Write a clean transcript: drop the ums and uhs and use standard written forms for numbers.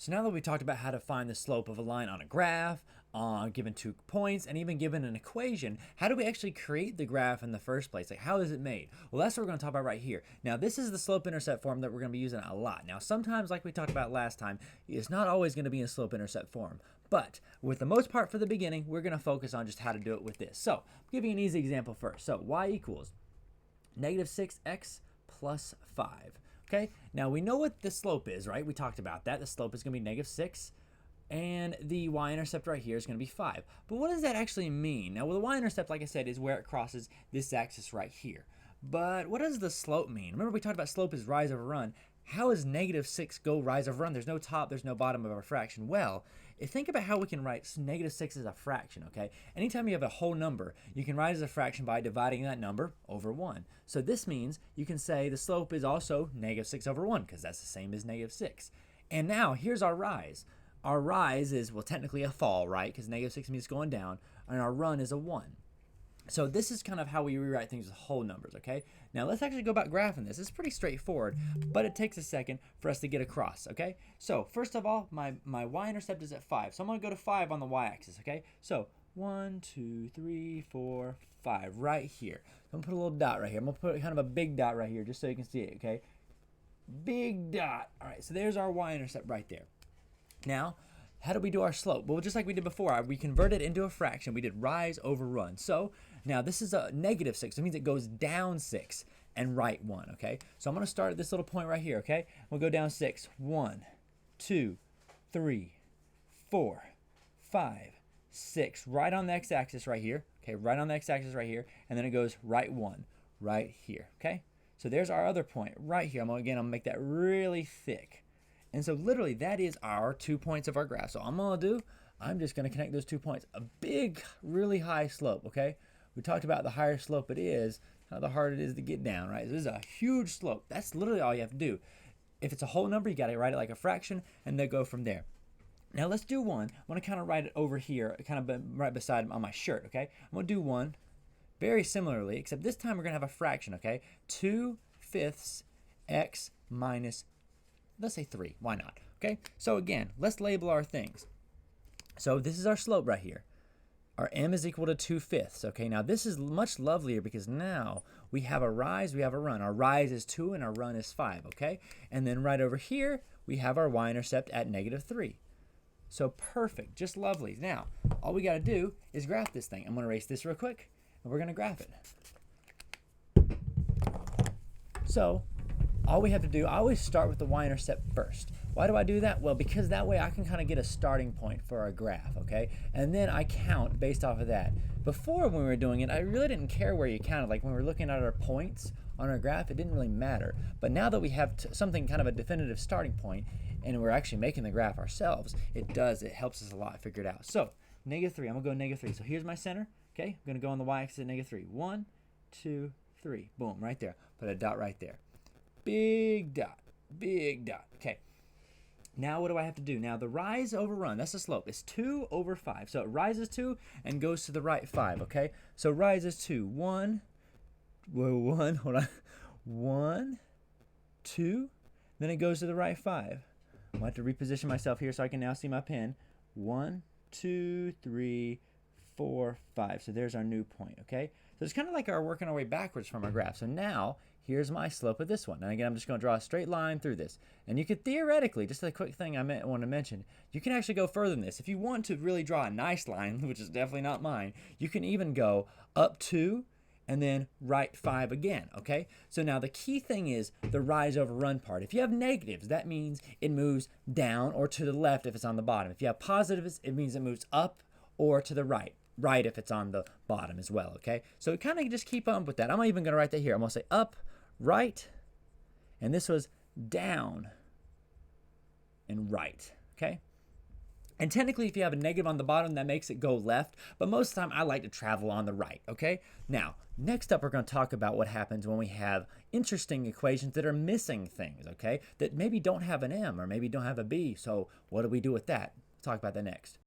So now that we talked about how to find the slope of a line on a graph, given 2 points, and even given an equation, how do we actually create the graph in the first place? Like, how is it made? Well, that's what we're going to talk about right here. Now, this is the slope-intercept form that we're going to be using a lot. Now, sometimes, like we talked about last time, it's not always going to be in slope-intercept form. But with the most part for the beginning, we're going to focus on just how to do it with this. So, I'll give you an easy example first. So, y equals negative 6x plus 5. Okay, now we know what the slope is, right? We talked about that. The slope is going to be negative 6, and the y-intercept right here is going to be 5. But what does that actually mean? Now, well, the y-intercept, like I said, is where it crosses this axis right here. But what does the slope mean? Remember, we talked about slope is rise over run. How does negative 6 go rise over run? There's no top, there's no bottom of our fraction. Well, think about how we can write negative 6 as a fraction, okay? Anytime you have a whole number, you can write as a fraction by dividing that number over 1. So this means you can say the slope is also negative 6 over 1, because that's the same as negative 6. And now, here's our rise. Our rise is, well, technically a fall, right? Because negative 6 means going down, and our run is a 1. So this is kind of how we rewrite things with whole numbers, okay? Now let's actually go about graphing this. It's pretty straightforward, but it takes a second for us to get across, okay? So first of all, my y-intercept is at 5. So I'm going to go to 5 on the y-axis, okay? So 1, 2, 3, 4, 5, right here. I'm going to put a little dot right here. I'm going to put kind of a big dot right here just so you can see it, okay? Big dot. All right, so there's our y-intercept right there. Now, how do we do our slope? Well, just like we did before, we converted it into a fraction. We did rise over run. So now this is a negative 6. That means it goes down 6 and right 1, okay? So I'm going to start at this little point right here, okay? We'll go down 6. 1, 2, 3, 4, 5, 6. Right on the x-axis right here, okay? Right on the x-axis right here. And then it goes right 1 right here, okay? So there's our other point right here. I'm going to make that really thick. And so literally that is our 2 points of our graph. So I'm just going to connect those 2 points. A big, really high slope, okay? We talked about the higher slope it is, the harder it is to get down, right? So this is a huge slope. That's literally all you have to do. If it's a whole number, you got to write it like a fraction and then go from there. Now let's do one. I want to kind of write it over here, kind of right beside on my shirt, okay? I'm going to do one very similarly, except this time we're going to have a fraction, okay? 2/5 x minus, let's say 3. Why not? Okay, so again, let's label our things. So this is our slope right here. Our m is equal to 2/5. Okay, now this is much lovelier because now we have a rise, we have a run. Our rise is 2 and our run is 5, okay? And then right over here, we have our y-intercept at negative 3. So perfect, just lovely. Now, all we got to do is graph this thing. I'm going to erase this real quick, and we're going to graph it. So all we have to do, I always start with the y-intercept first. Why do I do that? Well, because that way I can kind of get a starting point for our graph, okay? And then I count based off of that. Before, when we were doing it, I really didn't care where you counted. Like when we were looking at our points on our graph, it didn't really matter. But now that we have something kind of a definitive starting point, and we're actually making the graph ourselves, it helps us a lot figure it out. So negative 3, I'm going to go negative 3. So here's my center, okay? I'm going to go on the y-axis at negative 3. 1, 2, 3. Boom, right there. Put a dot right there. Big dot, big dot. Okay. Now what do I have to do? Now the rise over run, that's the slope. It's 2 over 5. So it rises 2 and goes to the right 5, okay? So rises 2. 1, hold on. 1, 2, then it goes to the right 5. I'm going to have to reposition myself here so I can now see my pen. 1, 2, 3, 4, 5. So there's our new point, okay? So it's kind of like our working our way backwards from our graph. So now here's my slope of this one. And again, I'm just going to draw a straight line through this. And you could theoretically, just a quick thing I want to mention, you can actually go further than this. If you want to really draw a nice line, which is definitely not mine, you can even go up 2 and then right 5 again, okay? So now the key thing is the rise over run part. If you have negatives, that means it moves down or to the left if it's on the bottom. If you have positives, it means it moves up or to the right if it's on the bottom as well, okay? So kind of just keep up with that. I'm even going to write that here. I'm going to say up, right, and this was down and right, okay? And technically, if you have a negative on the bottom, that makes it go left, but most of the time I like to travel on the right, okay? Now, next up, we're going to talk about what happens when we have interesting equations that are missing things, okay? That maybe don't have an m or maybe don't have a b, so what do we do with that? We'll talk about that next.